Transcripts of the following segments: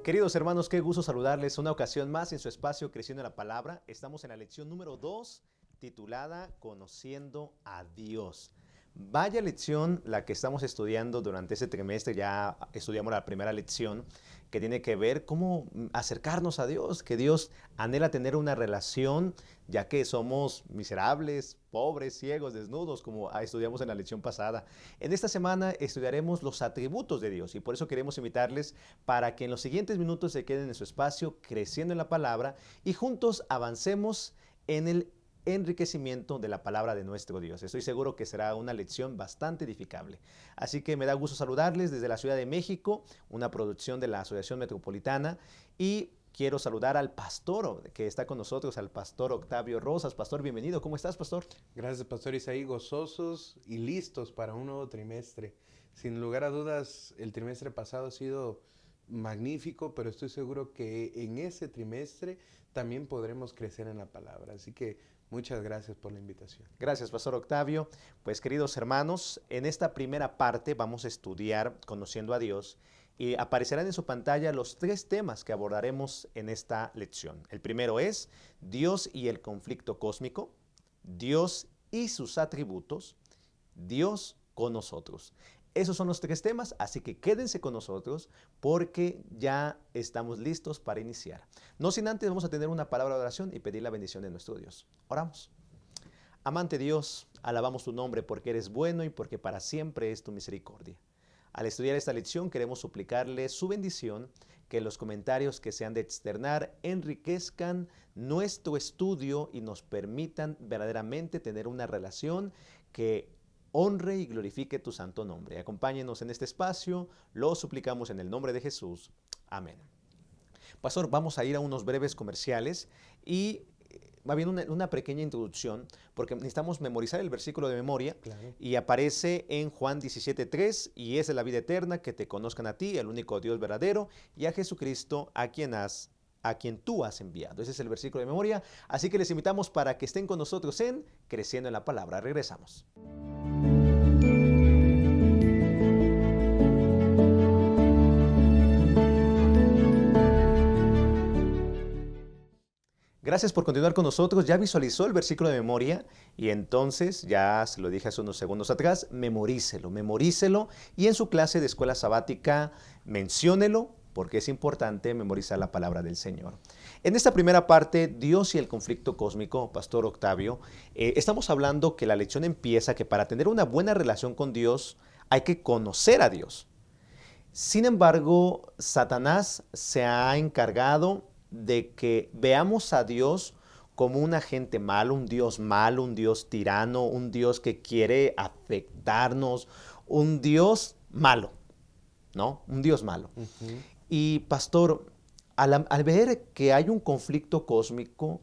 Queridos hermanos, qué gusto saludarles una ocasión más en su espacio Creciendo en la Palabra. Estamos en la lección número 2, titulada Conociendo a Dios. Vaya lección la que estamos estudiando durante este trimestre. Ya estudiamos la primera lección que tiene que ver cómo acercarnos a Dios, que Dios anhela tener una relación, ya que somos miserables, pobres, ciegos, desnudos, como estudiamos en la lección pasada. En esta semana estudiaremos los atributos de Dios y por eso queremos invitarles para que en los siguientes minutos se queden en su espacio creciendo en la palabra y juntos avancemos en el enriquecimiento de la palabra de nuestro Dios. Estoy seguro que será una lección bastante edificable. Así que me da gusto saludarles desde la Ciudad de México, una producción de la Asociación Metropolitana, y quiero saludar al pastor que está con nosotros, al pastor Octavio Rosas. Pastor, bienvenido. ¿Cómo estás, pastor? Gracias, pastor Isaí, gozosos y listos para un nuevo trimestre. Sin lugar a dudas, el trimestre pasado ha sido magnífico, pero estoy seguro que en ese trimestre también podremos crecer en la palabra. Así que muchas gracias por la invitación. Gracias, pastor Octavio. Pues, queridos hermanos, en esta primera parte vamos a estudiar Conociendo a Dios y aparecerán en su pantalla los 3 temas que abordaremos en esta lección. El primero es Dios y el conflicto cósmico, Dios y sus atributos, Dios con nosotros. Esos son los 3 temas, así que quédense con nosotros porque ya estamos listos para iniciar. No sin antes vamos a tener una palabra de oración y pedir la bendición de nuestro Dios. Oramos. Amante Dios, alabamos tu nombre porque eres bueno y porque para siempre es tu misericordia. Al estudiar esta lección queremos suplicarle su bendición, que los comentarios que se han de externar enriquezcan nuestro estudio y nos permitan verdaderamente tener una relación que honre y glorifique tu santo nombre. Acompáñenos en este espacio, lo suplicamos en el nombre de Jesús. Amén. Pastor, vamos a ir a unos breves comerciales y va bien una pequeña introducción, porque necesitamos memorizar el versículo de memoria. Claro. Y aparece en Juan 17:3, y es de la vida eterna que te conozcan a ti, el único Dios verdadero, y a Jesucristo, a quien tú has enviado. Ese es el versículo de memoria, así que les invitamos para que estén con nosotros en Creciendo en la Palabra. Regresamos. Gracias por continuar con nosotros. Ya visualizó el versículo de memoria y entonces, ya se lo dije hace unos segundos atrás, memorícelo y en su clase de escuela sabática menciónelo porque es importante memorizar la palabra del Señor. En esta primera parte, Dios y el conflicto cósmico, Pastor Octavio, estamos hablando que la lección empieza que para tener una buena relación con Dios hay que conocer a Dios. Sin embargo, Satanás se ha encargado de que veamos a Dios como un agente malo, un Dios tirano, un Dios que quiere afectarnos, un Dios malo, ¿no? Un Dios malo. Uh-huh. Y pastor, al ver que hay un conflicto cósmico,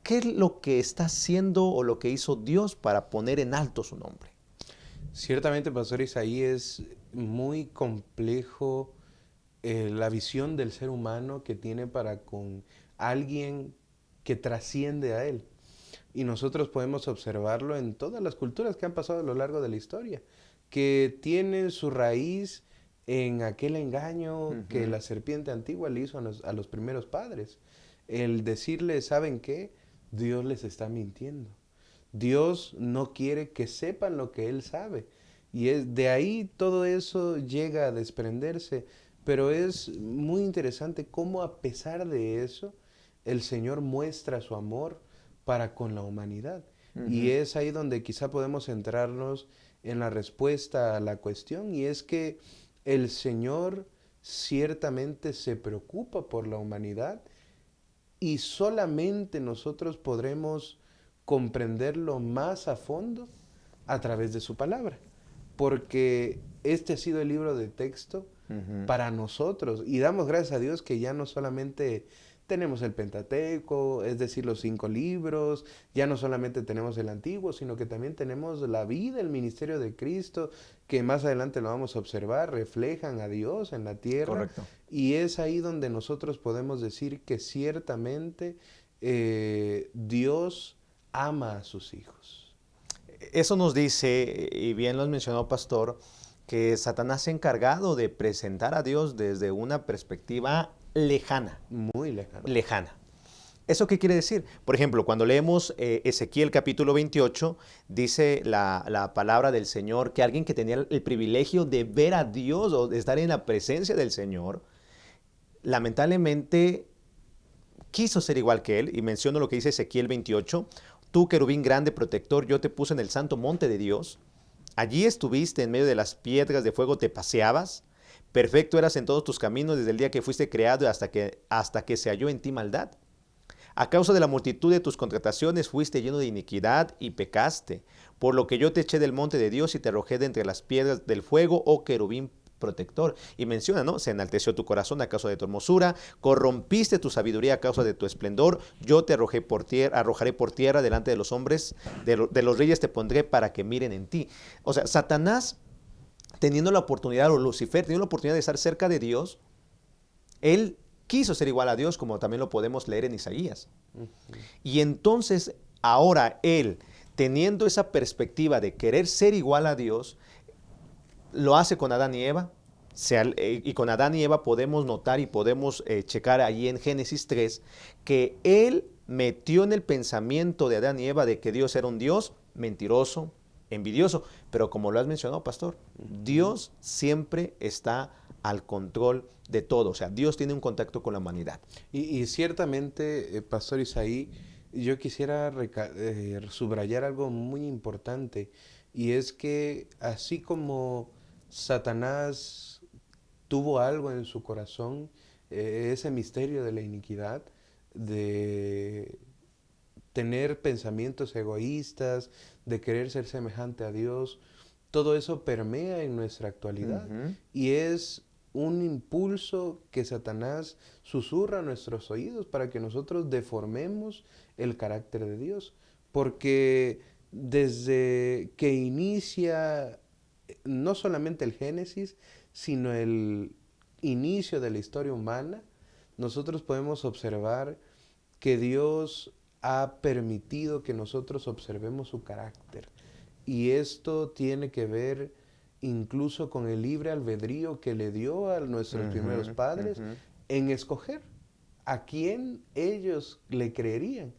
¿qué es lo que está haciendo o lo que hizo Dios para poner en alto su nombre? Ciertamente, pastor Isaí, es muy complejo la visión del ser humano que tiene para con alguien que trasciende a él. Y nosotros podemos observarlo en todas las culturas que han pasado a lo largo de la historia, que tienen su raíz en aquel engaño que la serpiente antigua le hizo a los primeros padres. El decirles, ¿saben qué? Dios les está mintiendo. Dios no quiere que sepan lo que Él sabe. Y de ahí todo eso llega a desprenderse. Pero es muy interesante cómo a pesar de eso, el Señor muestra su amor para con la humanidad. Y es ahí donde quizá podemos centrarnos en la respuesta a la cuestión, y es que el Señor ciertamente se preocupa por la humanidad y solamente nosotros podremos comprenderlo más a fondo a través de su palabra. Porque este ha sido el libro de texto para nosotros. Y damos gracias a Dios que ya no solamente tenemos el Pentateuco, es decir, los 5 libros, ya no solamente tenemos el Antiguo, sino que también tenemos la vida, el ministerio de Cristo, que más adelante lo vamos a observar, reflejan a Dios en la tierra. Correcto. Y es ahí donde nosotros podemos decir que ciertamente Dios ama a sus hijos. Eso nos dice, y bien lo mencionó Pastor, que Satanás se ha encargado de presentar a Dios desde una perspectiva lejana. Muy lejano. Lejana. ¿Eso qué quiere decir? Por ejemplo, cuando leemos Ezequiel capítulo 28, dice la palabra del Señor que alguien que tenía el privilegio de ver a Dios o de estar en la presencia del Señor, lamentablemente quiso ser igual que él, y menciono lo que dice Ezequiel 28, tú querubín grande protector, yo te puse en el santo monte de Dios, allí estuviste en medio de las piedras de fuego, te paseabas, perfecto eras en todos tus caminos desde el día que fuiste creado hasta que se halló en ti maldad. A causa de la multitud de tus contrataciones fuiste lleno de iniquidad y pecaste, por lo que yo te eché del monte de Dios y te arrojé de entre las piedras del fuego, oh querubín protector. Y menciona, ¿no? Se enalteció tu corazón a causa de tu hermosura, corrompiste tu sabiduría a causa de tu esplendor, yo te arrojaré por tierra delante de los hombres, de los reyes te pondré para que miren en ti. O sea, Satanás, teniendo la oportunidad, o Lucifer, teniendo la oportunidad de estar cerca de Dios, él quiso ser igual a Dios, como también lo podemos leer en Isaías. Y entonces, ahora él, teniendo esa perspectiva de querer ser igual a Dios, lo hace con Adán y Eva. Y con Adán y Eva podemos notar y podemos checar ahí en Génesis 3 que él metió en el pensamiento de Adán y Eva de que Dios era un Dios mentiroso, envidioso. Pero como lo has mencionado, pastor, Dios siempre está al control de todo. O sea, Dios tiene un contacto con la humanidad. Y ciertamente, Pastor Isaí, yo quisiera subrayar algo muy importante, y es que así como Satanás tuvo algo en su corazón, ese misterio de la iniquidad, de tener pensamientos egoístas, de querer ser semejante a Dios, todo eso permea en nuestra actualidad. Y es un impulso que Satanás susurra a nuestros oídos para que nosotros deformemos el carácter de Dios. Porque desde que inicia no solamente el Génesis, sino el inicio de la historia humana, nosotros podemos observar que Dios ha permitido que nosotros observemos su carácter. Y esto tiene que ver incluso con el libre albedrío que le dio a nuestros primeros padres en escoger a quién ellos le creerían.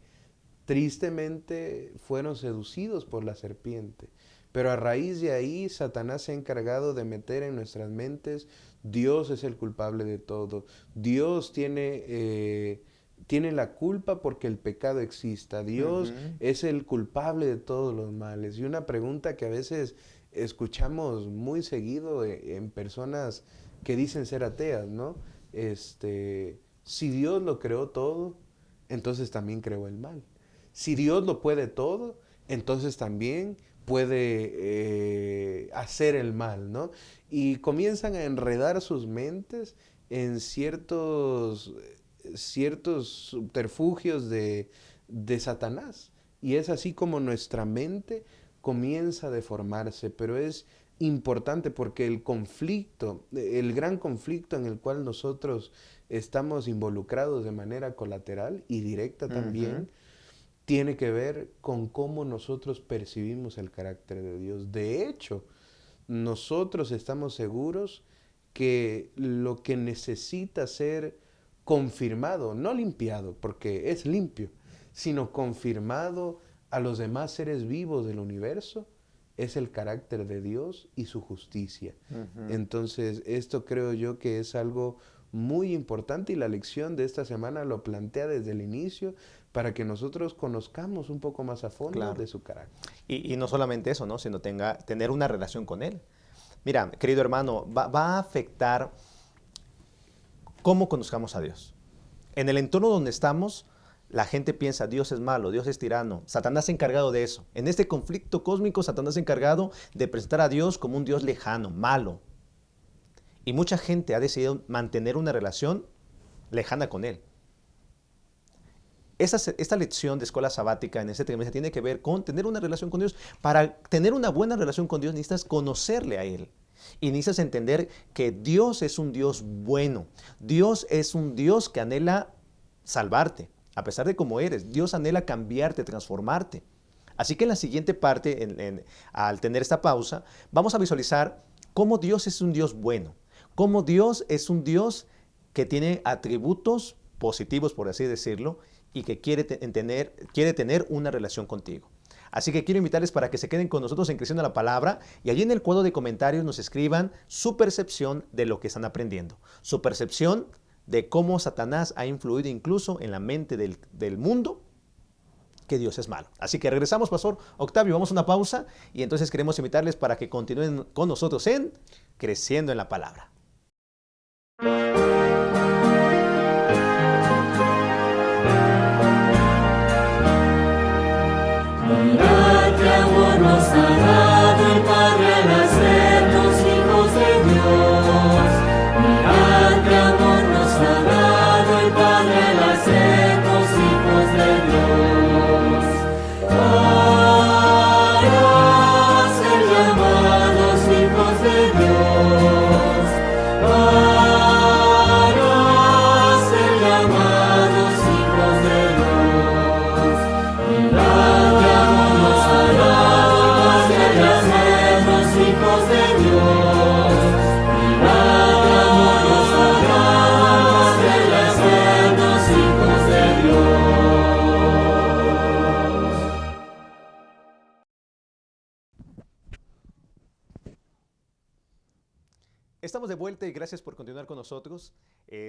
Tristemente fueron seducidos por la serpiente, pero a raíz de ahí Satanás se ha encargado de meter en nuestras mentes: Dios es el culpable de todo, Dios tiene la culpa porque el pecado exista, Dios es el culpable de todos los males. Y una pregunta que a veces escuchamos muy seguido en personas que dicen ser ateas, ¿no? Si Dios lo creó todo, entonces también creó el mal. Si Dios lo puede todo, entonces también puede hacer el mal, ¿no? Y comienzan a enredar sus mentes en ciertos subterfugios de Satanás. Y es así como nuestra mente comienza a deformarse, pero es importante porque el conflicto, el gran conflicto en el cual nosotros estamos involucrados de manera colateral y directa también, tiene que ver con cómo nosotros percibimos el carácter de Dios. De hecho, nosotros estamos seguros que lo que necesita ser confirmado, no limpiado, porque es limpio, sino confirmado a los demás seres vivos del universo, es el carácter de Dios y su justicia. Entonces, esto creo yo que es algo muy importante, y la lección de esta semana lo plantea desde el inicio para que nosotros conozcamos un poco más a fondo de su carácter. Y no solamente eso, ¿no? Sino tener una relación con Él. Mira, querido hermano, va a afectar cómo conozcamos a Dios. En el entorno donde estamos, la gente piensa: Dios es malo, Dios es tirano. Satanás se ha encargado de eso. En este conflicto cósmico, Satanás se ha encargado de presentar a Dios como un Dios lejano, malo. Y mucha gente ha decidido mantener una relación lejana con Él. Esta lección de escuela sabática en este trimestre tiene que ver con tener una relación con Dios. Para tener una buena relación con Dios necesitas conocerle a Él. Y necesitas entender que Dios es un Dios bueno. Dios es un Dios que anhela salvarte. A pesar de cómo eres, Dios anhela cambiarte, transformarte. Así que en la siguiente parte, al tener esta pausa, vamos a visualizar cómo Dios es un Dios bueno. Cómo Dios es un Dios que tiene atributos positivos, por así decirlo, y que quiere tener una relación contigo. Así que quiero invitarles para que se queden con nosotros en Creciendo la Palabra y allí en el cuadro de comentarios nos escriban su percepción de lo que están aprendiendo, su percepción de cómo Satanás ha influido incluso en la mente del mundo, que Dios es malo. Así que regresamos, Pastor Octavio, vamos a una pausa y entonces queremos invitarles para que continúen con nosotros en Creciendo en la Palabra. Mirad qué amor nos ha dado el Padre al hacernos hijos de Dios. Mirad qué amor nos ha dado el Padre al hacernos hijos de Dios. Para ser llamados hijos de Dios. Para ser llamados hijos de Dios. Mirad qué amor nos ha dado el Padre al hacernos hijos de Dios. Mirad qué amor nos ha dado el Padre al hacernos hijos de Dios. Estamos de vuelta y gracias por continuar con nosotros.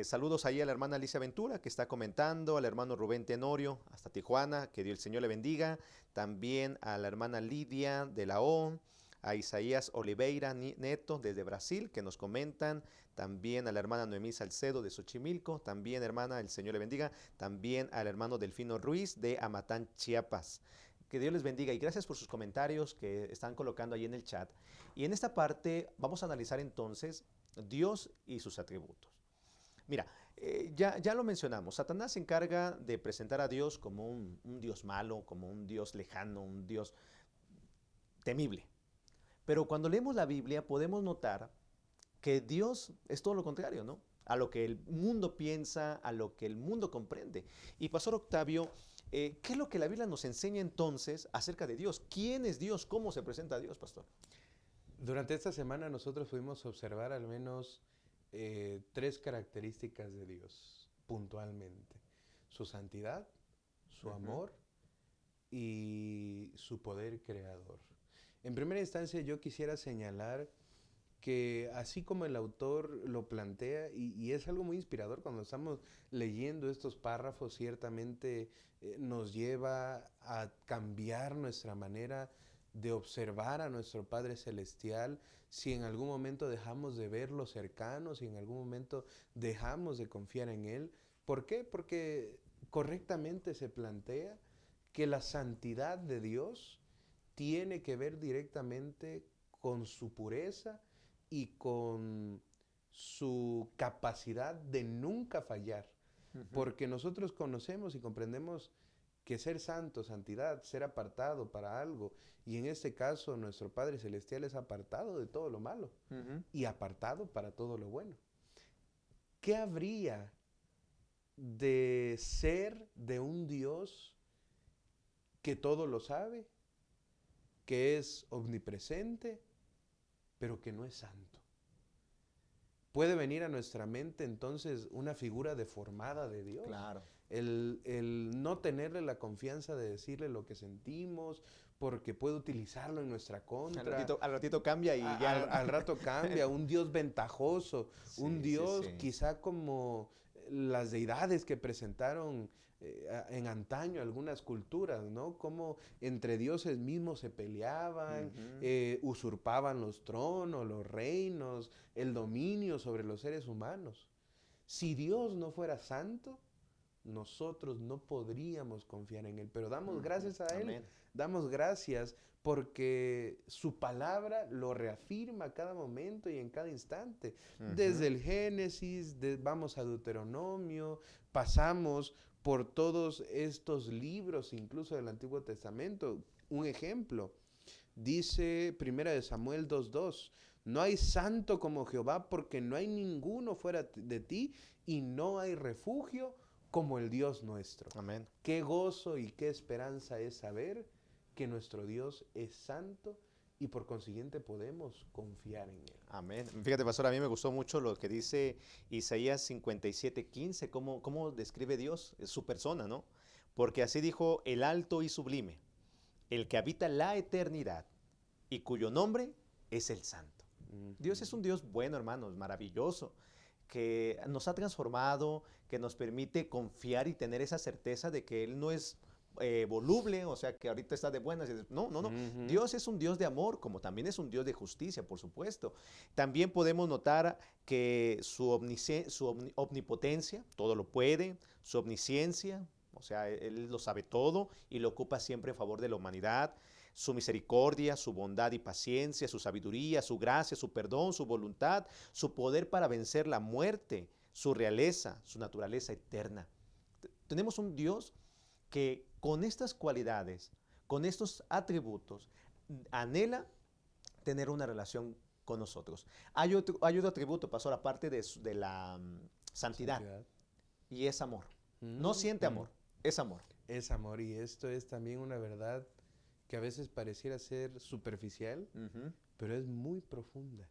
Saludos ahí a la hermana Alicia Ventura que está comentando, al hermano Rubén Tenorio hasta Tijuana, que Dios el Señor le bendiga. También a la hermana Lidia de la O, a Isaías Oliveira Neto desde Brasil que nos comentan. También a la hermana Noemí Salcedo de Xochimilco. También hermana, el Señor le bendiga. También al hermano Delfino Ruiz de Amatán, Chiapas. Que Dios les bendiga y gracias por sus comentarios que están colocando ahí en el chat. Y en esta parte vamos a analizar entonces Dios y sus atributos. Mira, ya lo mencionamos, Satanás se encarga de presentar a Dios como un Dios malo, como un Dios lejano, un Dios temible. Pero cuando leemos la Biblia podemos notar que Dios es todo lo contrario, ¿no? A lo que el mundo piensa, a lo que el mundo comprende. Y Pastor Octavio, ¿qué es lo que la Biblia nos enseña entonces acerca de Dios? ¿Quién es Dios? ¿Cómo se presenta a Dios, Pastor? Durante esta semana nosotros pudimos observar al menos 3 características de Dios puntualmente. Su santidad, su amor y su poder creador. En primera instancia yo quisiera señalar que así como el autor lo plantea, y es algo muy inspirador cuando estamos leyendo estos párrafos, ciertamente nos lleva a cambiar nuestra manera de observar a nuestro Padre Celestial, si en algún momento dejamos de verlo cercano, si en algún momento dejamos de confiar en Él. ¿Por qué? Porque correctamente se plantea que la santidad de Dios tiene que ver directamente con su pureza y con su capacidad de nunca fallar. Porque nosotros conocemos y comprendemos que ser santo, santidad, ser apartado para algo, y en este caso nuestro Padre Celestial es apartado de todo lo malo y apartado para todo lo bueno. ¿Qué habría de ser de un Dios que todo lo sabe, que es omnipresente, pero que no es santo? Puede venir a nuestra mente entonces una figura deformada de Dios. Claro. El no tenerle la confianza de decirle lo que sentimos, porque puede utilizarlo en nuestra contra. Al ratito cambia y ya. Al rato cambia, un Dios ventajoso, Sí, un Dios sí. quizá como las deidades que presentaron en antaño algunas culturas, ¿no? Como entre dioses mismos se peleaban, usurpaban los tronos, los reinos, el dominio sobre los seres humanos. Si Dios no fuera santo, nosotros no podríamos confiar en Él, pero damos gracias a Él. Amén. Damos gracias porque su palabra lo reafirma a cada momento y en cada instante. Desde el Génesis, vamos a Deuteronomio, pasamos por todos estos libros, incluso del Antiguo Testamento. Un ejemplo, dice 1 Samuel 2:2, no hay santo como Jehová, porque no hay ninguno fuera de ti y no hay refugio como el Dios nuestro. Amén. Qué gozo y qué esperanza es saber que nuestro Dios es santo y por consiguiente podemos confiar en Él. Amén. Fíjate, pastor, a mí me gustó mucho lo que dice Isaías 57:15, cómo describe Dios, su persona, ¿no? Porque así dijo el alto y sublime, el que habita la eternidad y cuyo nombre es el Santo. Dios es un Dios bueno, hermanos, maravilloso, que nos ha transformado, que nos permite confiar y tener esa certeza de que Él no es voluble, o sea, que ahorita está de buenas. No, no, no. Ujú. Dios es un Dios de amor, como también es un Dios de justicia, por supuesto. También podemos notar que su omnipotencia, todo lo puede, su omnisciencia, o sea, Él lo sabe todo y lo ocupa siempre en favor de la humanidad. Su misericordia, su bondad y paciencia, su sabiduría, su gracia, su perdón, su voluntad, su poder para vencer la muerte, su realeza, su naturaleza eterna. Tenemos un Dios que con estas cualidades, con estos atributos, anhela tener una relación con nosotros. Hay otro atributo, pastor, aparte de la santidad, y es amor. No siente amor, es amor. Es amor, y esto es también una verdad que a veces pareciera ser superficial, pero es muy profunda.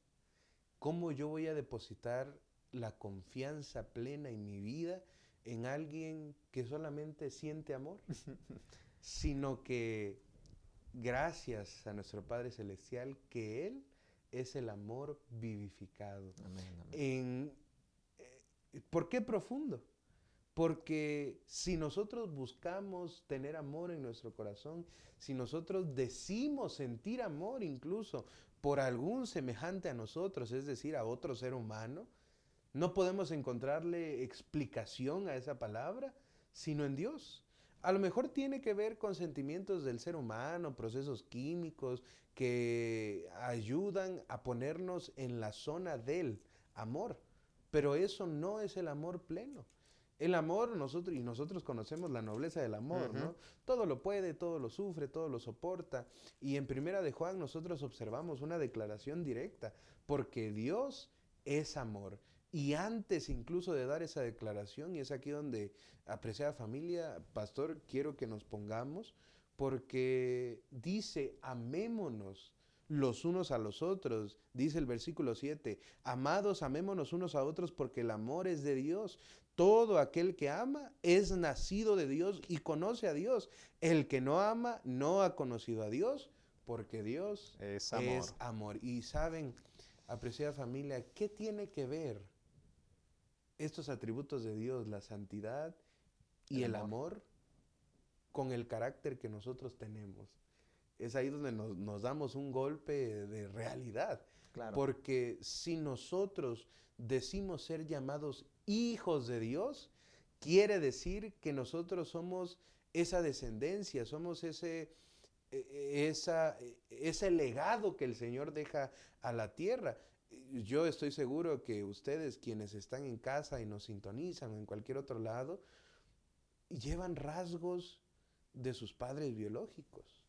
¿Cómo yo voy a depositar la confianza plena en mi vida en alguien que solamente siente amor? Sino que gracias a nuestro Padre Celestial, que Él es el amor vivificado. Amén, amén. ¿Por qué profundo? Porque si nosotros buscamos tener amor en nuestro corazón, si nosotros decimos sentir amor incluso por algún semejante a nosotros, es decir, a otro ser humano, no podemos encontrarle explicación a esa palabra, sino en Dios. A lo mejor tiene que ver con sentimientos del ser humano, procesos químicos que ayudan a ponernos en la zona del amor, pero eso no es el amor pleno. El amor, nosotros conocemos la nobleza del amor, ¿no? Todo lo puede, todo lo sufre, todo lo soporta. Y en Primera de Juan nosotros observamos una declaración directa, porque Dios es amor. Y antes incluso de dar esa declaración, y es aquí donde, apreciada familia, pastor, quiero que nos pongamos, porque dice, amémonos los unos a los otros, dice el versículo 7, amados, amémonos unos a otros porque el amor es de Dios. Todo aquel que ama es nacido de Dios y conoce a Dios. El que no ama no ha conocido a Dios porque Dios es amor. Es amor. Y saben, apreciada familia, ¿qué tiene que ver estos atributos de Dios, la santidad y el amor, con el carácter que nosotros tenemos? Es ahí donde nos damos un golpe de realidad. Claro. Porque si nosotros decimos ser llamados hijos de Dios, quiere decir que nosotros somos esa descendencia, somos ese legado que el Señor deja a la tierra. Yo estoy seguro que ustedes, quienes están en casa y nos sintonizan o en cualquier otro lado, llevan rasgos de sus padres biológicos.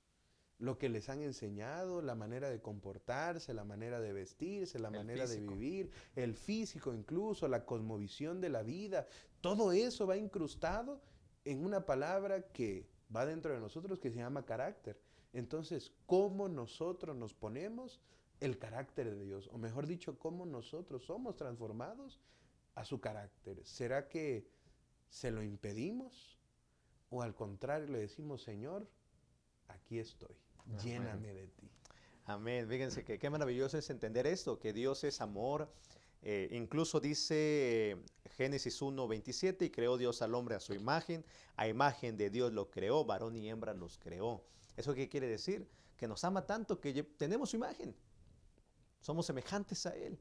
Lo que les han enseñado, la manera de comportarse, la manera de vestirse, la manera de vivir, el físico incluso, la cosmovisión de la vida, todo eso va incrustado en una palabra que va dentro de nosotros que se llama carácter. Entonces, ¿cómo nosotros nos ponemos el carácter de Dios? O mejor dicho, ¿cómo nosotros somos transformados a su carácter? ¿Será que se lo impedimos? ¿O al contrario le decimos, Señor, aquí estoy, lléname de ti? Amén. Fíjense que qué maravilloso es entender esto, que Dios es amor. Incluso dice Génesis 1:27, y creó Dios al hombre a su imagen, a imagen de Dios lo creó, varón y hembra los creó. ¿Eso qué quiere decir? Que nos ama tanto que tenemos su imagen, somos semejantes a Él.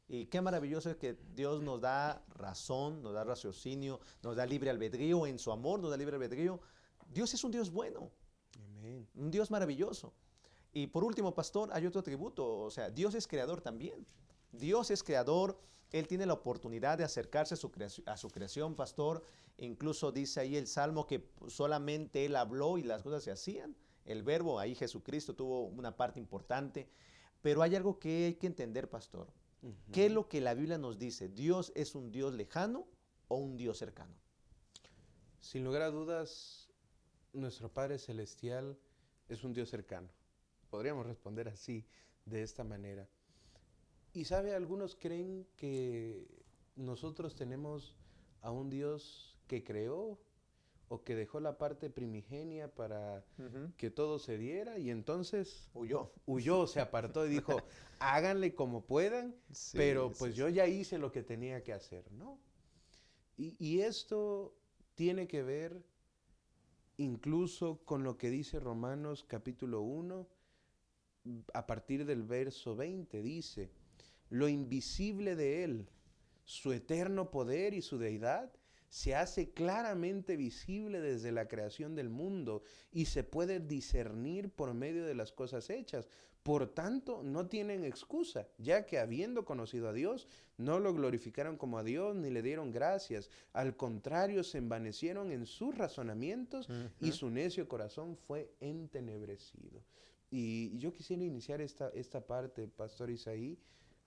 Y qué maravilloso es que Dios nos da razón, nos da raciocinio, nos da libre albedrío, en su amor nos da libre albedrío. Dios es un Dios bueno. Amén. Un Dios maravilloso. Y por último, pastor, hay otro atributo, o sea, Dios es creador también. Dios es creador, Él tiene la oportunidad de acercarse a su creación, pastor. Incluso dice ahí el Salmo que solamente Él habló y las cosas se hacían. El verbo, ahí Jesucristo tuvo una parte importante. Pero hay algo que hay que entender, pastor. ¿Qué es lo que la Biblia nos dice? ¿Dios es un Dios lejano o un Dios cercano? Sin lugar a dudas, nuestro Padre Celestial es un Dios cercano. podríamos responder así, de esta manera. Y sabe, algunos creen que nosotros tenemos a un Dios que creó o que dejó la parte primigenia para que todo se diera y entonces huyó, se apartó y dijo, háganle como puedan, Sí, pero pues sí, yo ya hice lo que tenía que hacer, ¿no? Y esto tiene que ver incluso con lo que dice Romanos capítulo 1, a partir del verso 20, dice, lo invisible de Él, su eterno poder y su deidad, se hace claramente visible desde la creación del mundo y se puede discernir por medio de las cosas hechas. Por tanto, no tienen excusa, ya que habiendo conocido a Dios, no lo glorificaron como a Dios ni le dieron gracias. Al contrario, se envanecieron en sus razonamientos y su necio corazón fue entenebrecido. Y yo quisiera iniciar esta parte, Pastor Isaí,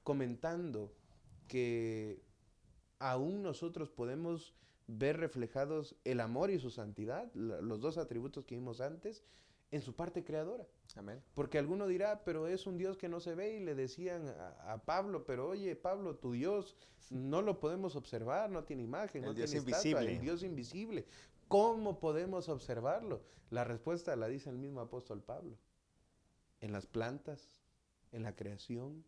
comentando que aún nosotros podemos ver reflejados el amor y su santidad, los dos atributos que vimos antes, en su parte creadora. Amén. Porque alguno dirá, pero es un Dios que no se ve, y le decían a Pablo, pero oye, Pablo, tu Dios no lo podemos observar, no tiene imagen, El no Dios tiene estatua, invisible. el Dios invisible. ¿Cómo podemos observarlo? La respuesta la dice el mismo apóstol Pablo. En las plantas, en la creación,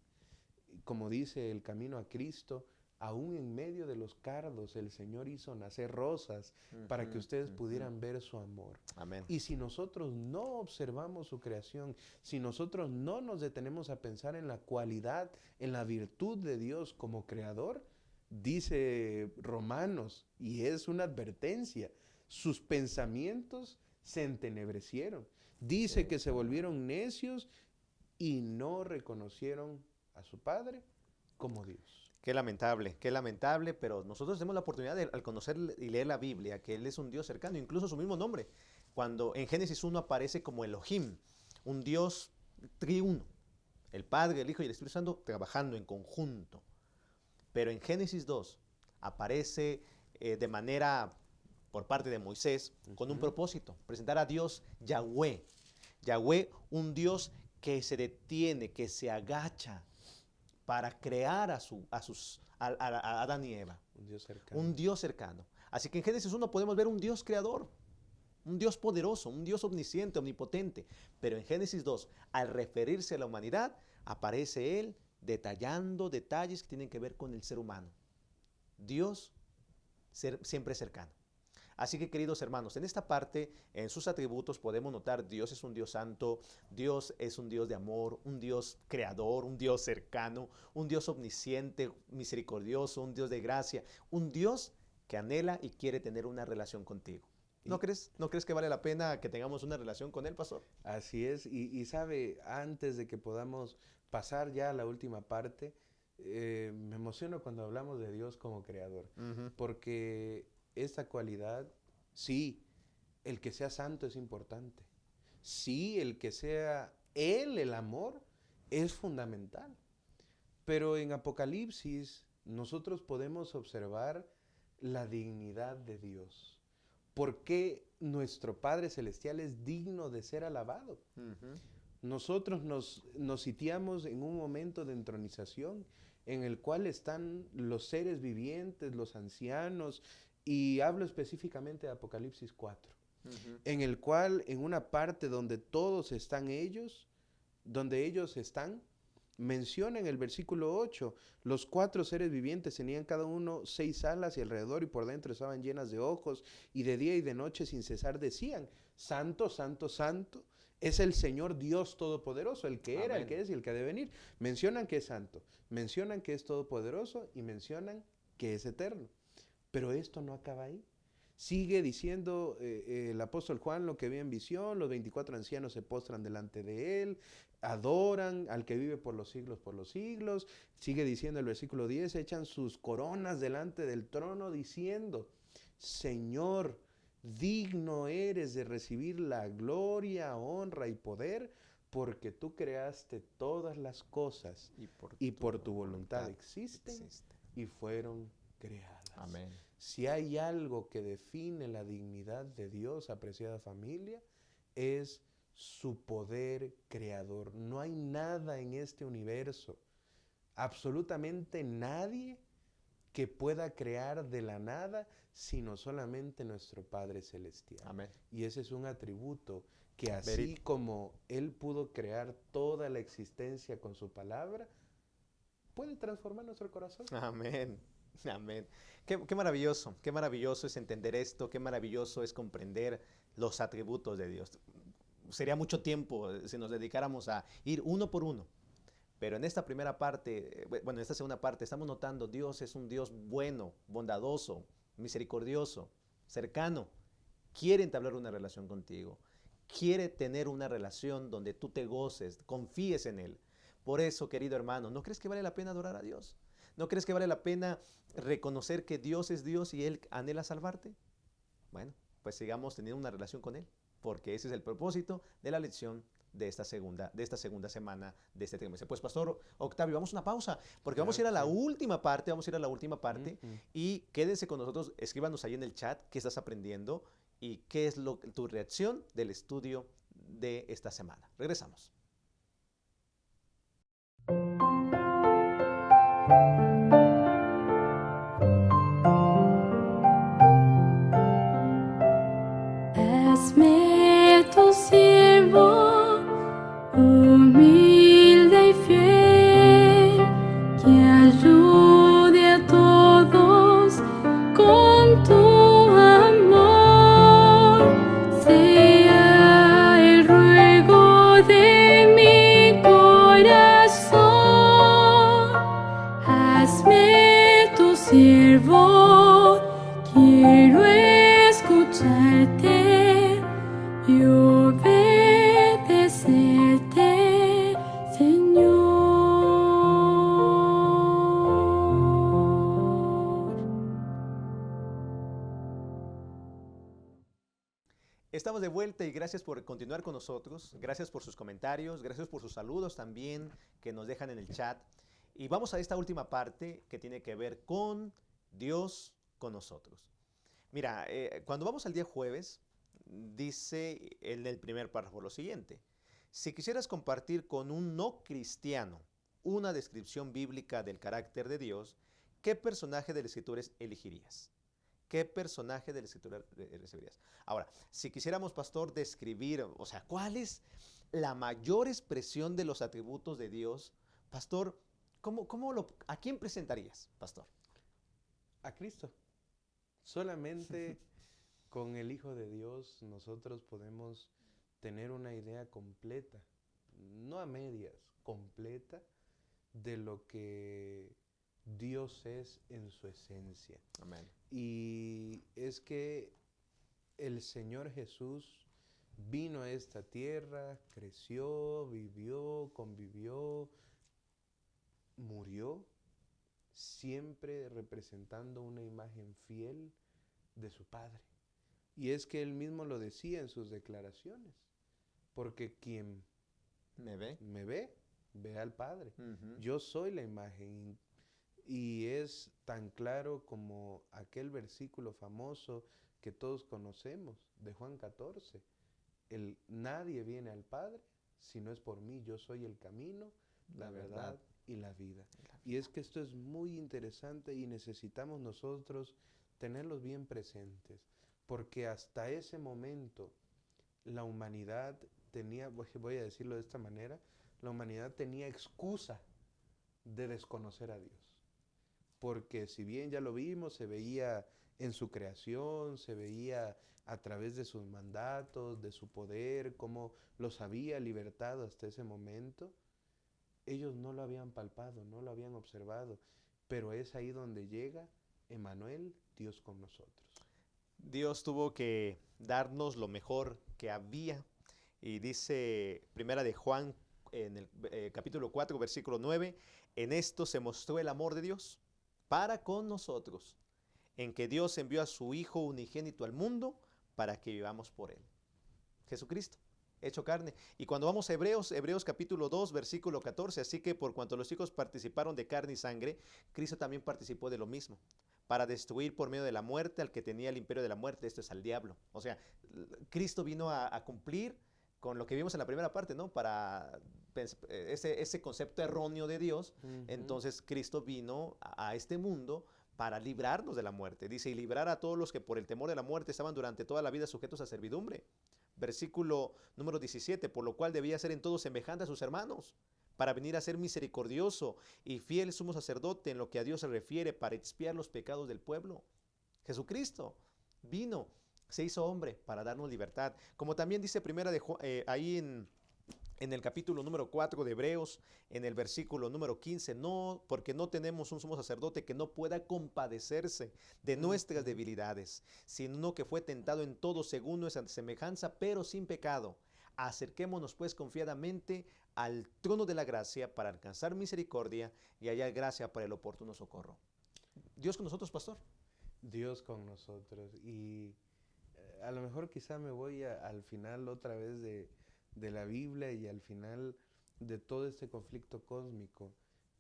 como dice el camino a Cristo, aún en medio de los cardos el Señor hizo nacer rosas para que ustedes pudieran ver su amor. Amén. Y si nosotros no observamos su creación, si nosotros no nos detenemos a pensar en la cualidad, en la virtud de Dios como creador, dice Romanos, y es una advertencia, sus pensamientos se entenebrecieron. Dice que se volvieron necios y no reconocieron a su Padre como Dios. Qué lamentable, pero nosotros tenemos la oportunidad de, al conocer y leer la Biblia, que Él es un Dios cercano, incluso su mismo nombre. Cuando en Génesis 1 aparece como Elohim, un Dios triuno, el Padre, el Hijo y el Espíritu Santo trabajando en conjunto. Pero en Génesis 2 aparece de manera por parte de Moisés con un propósito, presentar a Dios Yahweh. Yahweh, un Dios que se detiene, que se agacha para crear a Adán y Eva. Un Dios cercano. Un Dios cercano. Así que en Génesis 1 podemos ver un Dios creador, un Dios poderoso, un Dios omnisciente, omnipotente. Pero en Génesis 2, al referirse a la humanidad, aparece Él detallando detalles que tienen que ver con el ser humano. Dios siempre cercano. Así que, queridos hermanos, en esta parte, en sus atributos, podemos notar Dios es un Dios santo, Dios es un Dios de amor, un Dios creador, un Dios cercano, un Dios omnisciente, misericordioso, un Dios de gracia, un Dios que anhela y quiere tener una relación contigo. ¿No crees que vale la pena que tengamos una relación con Él, pastor? Así es, y sabe, antes de que podamos pasar ya a la última parte, me emociono cuando hablamos de Dios como creador, porque esta cualidad, sí, el que sea santo es importante, sí, el que sea Él, el amor, es fundamental, pero en Apocalipsis nosotros podemos observar la dignidad de Dios. ¿Por qué nuestro Padre Celestial es digno de ser alabado? Nosotros nos sitiamos en un momento de entronización en el cual están los seres vivientes, los ancianos, y hablo específicamente de Apocalipsis 4, en el cual en una parte donde todos están ellos, donde ellos están, menciona en el versículo 8, los 4 seres vivientes tenían cada uno 6 alas y alrededor y por dentro estaban llenas de ojos y de día y de noche sin cesar decían, Santo, Santo, Santo, es el Señor Dios Todopoderoso, el que era, el que es y el que ha de venir. Mencionan que es santo, mencionan que es todopoderoso y mencionan que es eterno. Pero esto no acaba ahí. Sigue diciendo el apóstol Juan lo que vio en visión, los 24 ancianos se postran delante de él, adoran al que vive por los siglos. Sigue diciendo el versículo 10, echan sus coronas delante del trono diciendo, Señor, digno eres de recibir la gloria, honra y poder, porque tú creaste todas las cosas y por tu voluntad existen y fueron creadas. Amén. Si hay algo que define la dignidad de Dios, apreciada familia, es su poder creador. No hay nada en este universo, absolutamente nadie, que pueda crear de la nada, sino solamente nuestro Padre Celestial. Amén. Y ese es un atributo que así Verito. como Él pudo crear toda la existencia con su palabra, puede transformar nuestro corazón. Amén. Amén. Qué maravilloso es entender esto, qué maravilloso es comprender los atributos de Dios. Sería mucho tiempo si nos dedicáramos a ir uno por uno. Pero en esta primera parte, bueno, en esta segunda parte, estamos notando Dios es un Dios bueno, bondadoso, misericordioso, cercano. Quiere entablar una relación contigo. Quiere tener una relación donde tú te goces, confíes en Él. Por eso, querido hermano, ¿no crees que vale la pena adorar a Dios? ¿No crees que vale la pena reconocer que Dios es Dios y Él anhela salvarte? Bueno, pues sigamos teniendo una relación con Él, porque ese es el propósito de la lección de esta segunda semana de este trimestre. Pues, Pastor Octavio, vamos a una pausa, porque vamos a ir a la última parte, y quédense con nosotros, escríbanos ahí en el chat qué estás aprendiendo y qué es tu reacción del estudio de esta semana. Regresamos. Hazme tu siervo, humilde y fiel, que ayude a todos con tu amor. Sea el ruego de mi corazón. Hazme tu siervo, quiero escucharte y obedecerte, Señor. Estamos de vuelta y gracias por continuar con nosotros, gracias por sus comentarios, gracias por sus saludos también que nos dejan en el chat. Y vamos a esta última parte que tiene que ver con Dios con nosotros. Mira, cuando vamos al día jueves, dice en el primer párrafo lo siguiente: si quisieras compartir con un no cristiano una descripción bíblica del carácter de Dios, ¿qué personaje de la Escritura elegirías? ¿Qué personaje de la Escritura elegirías? Ahora, si quisiéramos, pastor, describir, o sea, ¿cuál es la mayor expresión de los atributos de Dios? Pastor, ¿a quién presentarías, pastor? A Cristo. Solamente con el Hijo de Dios nosotros podemos tener una idea completa, no a medias, completa, de lo que Dios es en su esencia. Amén. Y es que el Señor Jesús vino a esta tierra, creció, vivió, convivió, murió, siempre representando una imagen fiel de su Padre. Y es que Él mismo lo decía en sus declaraciones, porque quien me ve al Padre. Yo soy la imagen. Y es tan claro como aquel versículo famoso que todos conocemos de Juan 14. Nadie viene al Padre si no es por mí. Yo soy el camino, la verdad y la vida. Y es que esto es muy interesante y necesitamos nosotros tenerlos bien presentes, porque hasta ese momento la humanidad tenía, voy a decirlo de esta manera, la humanidad tenía excusa de desconocer a Dios. Porque si bien ya lo vimos, se veía en su creación, se veía a través de sus mandatos, de su poder, cómo los había libertado hasta ese momento, ellos no lo habían palpado, no lo habían observado, pero es ahí donde llega Emmanuel, Dios con nosotros. Dios tuvo que darnos lo mejor que había, y dice Primera de Juan en el capítulo 4, versículo 9, en esto se mostró el amor de Dios para con nosotros, en que Dios envió a su Hijo unigénito al mundo para que vivamos por Él. Jesucristo, hecho carne. Y cuando vamos a Hebreos capítulo 2, versículo 14, así que por cuanto los hijos participaron de carne y sangre, Cristo también participó de lo mismo, para destruir por medio de la muerte al que tenía el imperio de la muerte, esto es al diablo. O sea, Cristo vino a cumplir con lo que vimos en la primera parte, ¿no? Para ese concepto erróneo de Dios, entonces Cristo vino a este mundo para librarnos de la muerte. Dice, y librar a todos los que por el temor de la muerte estaban durante toda la vida sujetos a servidumbre. Versículo número 17, por lo cual debía ser en todo semejante a sus hermanos, para venir a ser misericordioso y fiel sumo sacerdote en lo que a Dios se refiere, para expiar los pecados del pueblo. Jesucristo vino, se hizo hombre para darnos libertad. Como también dice primera de ahí en el capítulo número 4 de Hebreos, en el versículo número 15, no, porque no tenemos un sumo sacerdote que no pueda compadecerse de nuestras debilidades, sino que fue tentado en todo según nuestra semejanza, pero sin pecado. Acerquémonos pues confiadamente al trono de la gracia para alcanzar misericordia y hallar gracia para el oportuno socorro. Dios con nosotros, pastor. Dios con nosotros. Y a lo mejor quizá me voy al final otra vez de la Biblia y al final de todo este conflicto cósmico.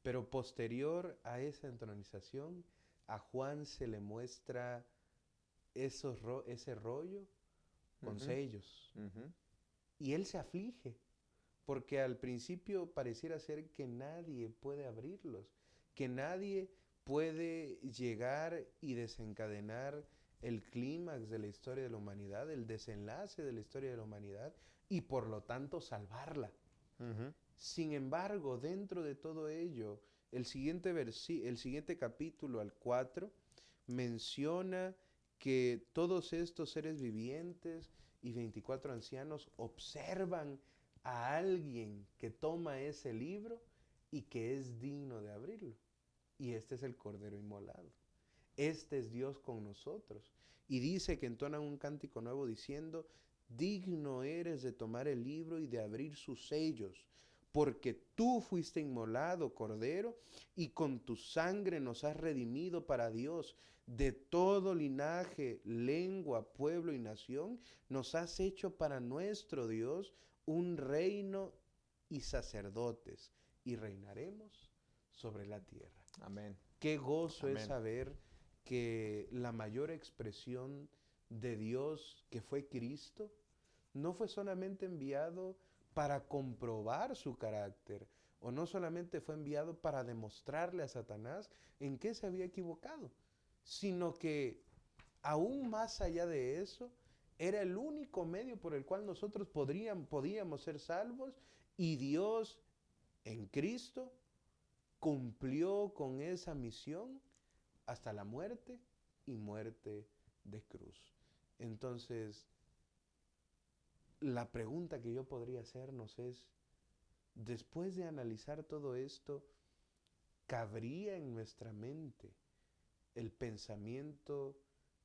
Pero posterior a esa entronización, a Juan se le muestra ese rollo con sellos. Y él se aflige, porque al principio pareciera ser que nadie puede abrirlos, que nadie puede llegar y desencadenar el clímax de la historia de la humanidad, el desenlace de la historia de la humanidad, y por lo tanto salvarla. Sin embargo, dentro de todo ello, el siguiente capítulo, al 4, menciona que todos estos seres vivientes y 24 ancianos observan a alguien que toma ese libro y que es digno de abrirlo. Y este es el Cordero Inmolado. Este es Dios con nosotros. Y dice que entonan un cántico nuevo diciendo, digno eres de tomar el libro y de abrir sus sellos, porque tú fuiste inmolado, Cordero, y con tu sangre nos has redimido para Dios. De todo linaje, lengua, pueblo y nación, nos has hecho para nuestro Dios un reino y sacerdotes, y reinaremos sobre la tierra. Amén. Qué gozo Amén. es saber que la mayor expresión de Dios, que fue Cristo, no fue solamente enviado para comprobar su carácter, o no solamente fue enviado para demostrarle a Satanás en qué se había equivocado, sino que aún más allá de eso, era el único medio por el cual nosotros podíamos ser salvos, y Dios en Cristo cumplió con esa misión hasta la muerte y muerte de cruz. Entonces, la pregunta que yo podría hacernos es, después de analizar todo esto, ¿cabría en nuestra mente el pensamiento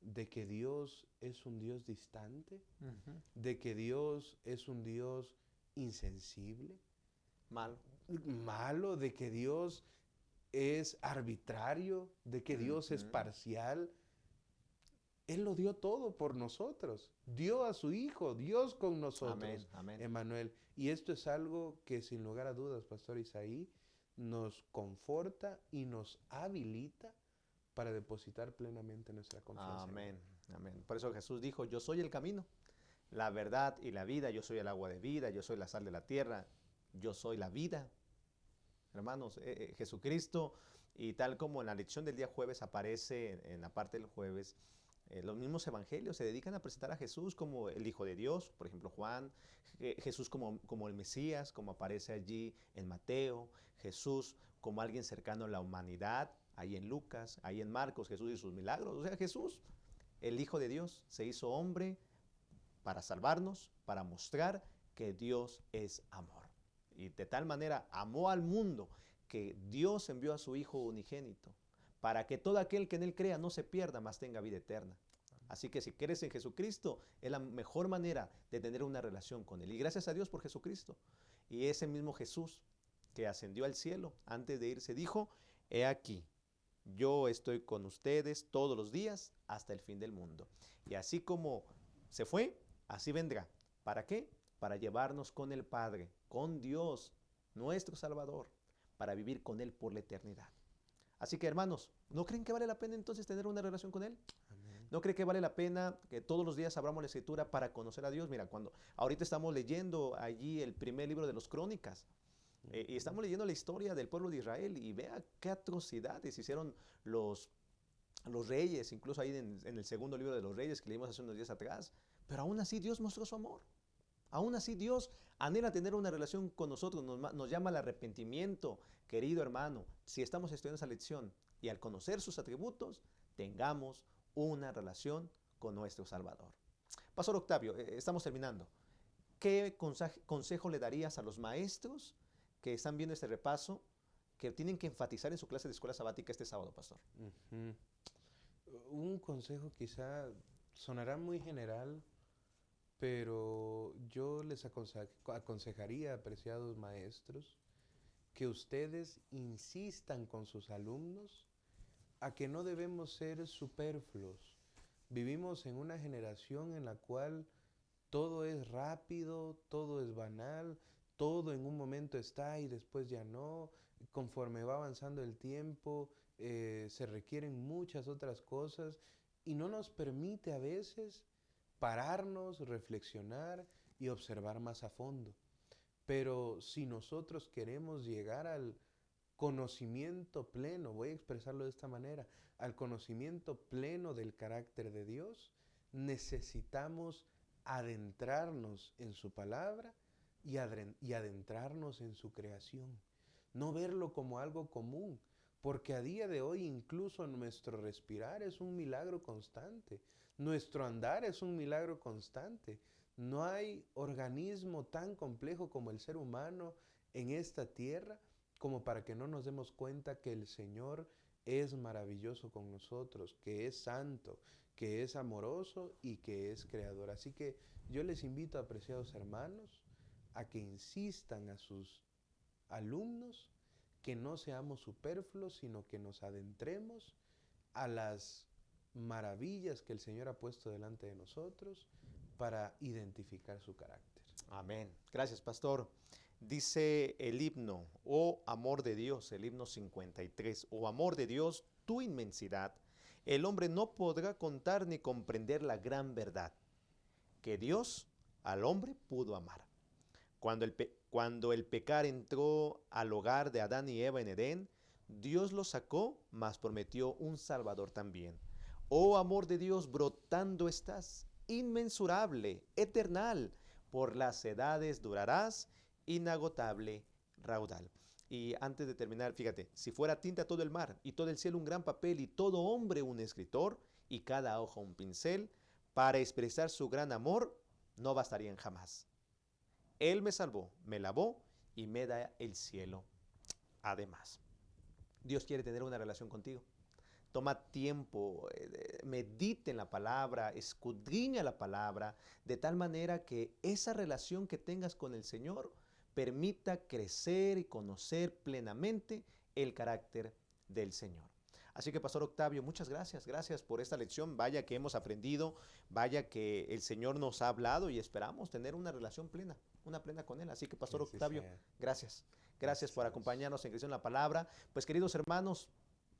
de que Dios es un Dios distante? ¿De que Dios es un Dios insensible? Malo, de que Dios es arbitrario, de que Dios es parcial. Él lo dio todo por nosotros. Dio a su Hijo, Dios con nosotros. Amén. Emmanuel. Y esto es algo que sin lugar a dudas, Pastor Isaí, nos conforta y nos habilita para depositar plenamente nuestra confianza. Amén. Por eso Jesús dijo, yo soy el camino, la verdad y la vida, yo soy el agua de vida, yo soy la sal de la tierra, yo soy la vida. Hermanos, Jesucristo, y tal como en la lección del día jueves aparece en la parte del jueves, los mismos evangelios se dedican a presentar a Jesús como el Hijo de Dios, por ejemplo Juan, Jesús como el Mesías, como aparece allí en Mateo, Jesús como alguien cercano a la humanidad, ahí en Lucas, ahí en Marcos, Jesús y sus milagros. O sea, Jesús, el Hijo de Dios, se hizo hombre para salvarnos, para mostrar que Dios es amor. Y de tal manera amó al mundo que Dios envió a su Hijo unigénito, para que todo aquel que en Él crea no se pierda, mas tenga vida eterna. Así que si crees en Jesucristo, es la mejor manera de tener una relación con Él. Y gracias a Dios por Jesucristo. Y ese mismo Jesús que ascendió al cielo, antes de irse, dijo, he aquí, yo estoy con ustedes todos los días hasta el fin del mundo. Y así como se fue, así vendrá. ¿Para qué? Para llevarnos con el Padre, con Dios, nuestro Salvador, para vivir con Él por la eternidad. Así que hermanos, ¿no creen que vale la pena entonces tener una relación con Él? Amén. ¿No cree que vale la pena que todos los días abramos la Escritura para conocer a Dios? Mira, ahorita estamos leyendo allí el primer libro de los Crónicas, y estamos leyendo la historia del pueblo de Israel, y vea qué atrocidades hicieron los reyes, incluso ahí en el segundo libro de los Reyes que leímos hace unos días atrás. Pero aún así Dios mostró su amor. Aún así Dios anhela tener una relación con nosotros, nos llama al arrepentimiento. Querido hermano, si estamos estudiando esa lección y al conocer sus atributos, tengamos una relación con nuestro Salvador. Pastor Octavio, estamos terminando. ¿Qué consejo le darías a los maestros que están viendo este repaso, que tienen que enfatizar en su clase de escuela sabática este sábado, pastor? Ujú. Un consejo quizá sonará muy general, pero yo les aconsejaría, apreciados maestros, que ustedes insistan con sus alumnos a que no debemos ser superfluos. Vivimos en una generación en la cual todo es rápido, todo es banal, todo en un momento está y después ya no. Conforme va avanzando el tiempo, se requieren muchas otras cosas y no nos permite a veces pararnos, reflexionar y observar más a fondo. Pero si nosotros queremos llegar al conocimiento pleno, voy a expresarlo de esta manera, al conocimiento pleno del carácter de Dios, necesitamos adentrarnos en su palabra y adentrarnos en su creación. No verlo como algo común, porque a día de hoy incluso nuestro respirar es un milagro constante, nuestro andar es un milagro constante. No hay organismo tan complejo como el ser humano en esta tierra como para que no nos demos cuenta que el Señor es maravilloso con nosotros, que es santo, que es amoroso y que es creador. Así que yo les invito, apreciados hermanos, a que insistan a sus alumnos que no seamos superfluos, sino que nos adentremos a las maravillas que el Señor ha puesto delante de nosotros para identificar su carácter. Amén. Gracias, pastor. Dice el himno, oh amor de Dios, el himno 53, oh amor de Dios, tu inmensidad, el hombre no podrá contar ni comprender la gran verdad, que Dios al hombre pudo amar. Cuando el pecar entró al hogar de Adán y Eva en Edén, Dios los sacó, mas prometió un Salvador también. Oh amor de Dios, brotando estás, inmensurable, eternal, por las edades durarás, inagotable raudal. Y antes de terminar, fíjate, si fuera tinta todo el mar, y todo el cielo un gran papel, y todo hombre un escritor, y cada hoja un pincel, para expresar su gran amor, no bastarían jamás. Él me salvó, me lavó, y me da el cielo además. Dios quiere tener una relación contigo. Toma tiempo, medite en la palabra, escudriña la palabra, de tal manera que esa relación que tengas con el Señor permita crecer y conocer plenamente el carácter del Señor. Así que, Pastor Octavio, muchas gracias. Gracias por esta lección. Vaya que hemos aprendido, vaya que el Señor nos ha hablado y esperamos tener una relación plena, una plena con Él. Así que, Pastor Octavio, gracias. Gracias por acompañarnos en Creciendo en la Palabra. Pues, queridos hermanos,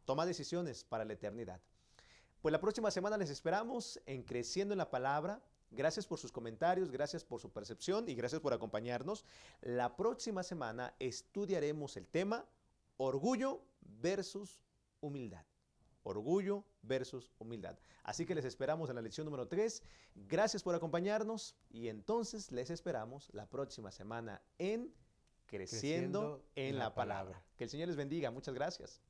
toma decisiones para la eternidad. Pues la próxima semana les esperamos en Creciendo en la Palabra. Gracias por sus comentarios, gracias por su percepción y gracias por acompañarnos. La próxima semana estudiaremos el tema orgullo versus humildad. Orgullo versus humildad. Así que les esperamos en la lección número 3. Gracias por acompañarnos y entonces les esperamos la próxima semana en Creciendo en la Palabra. Que el Señor les bendiga. Muchas gracias.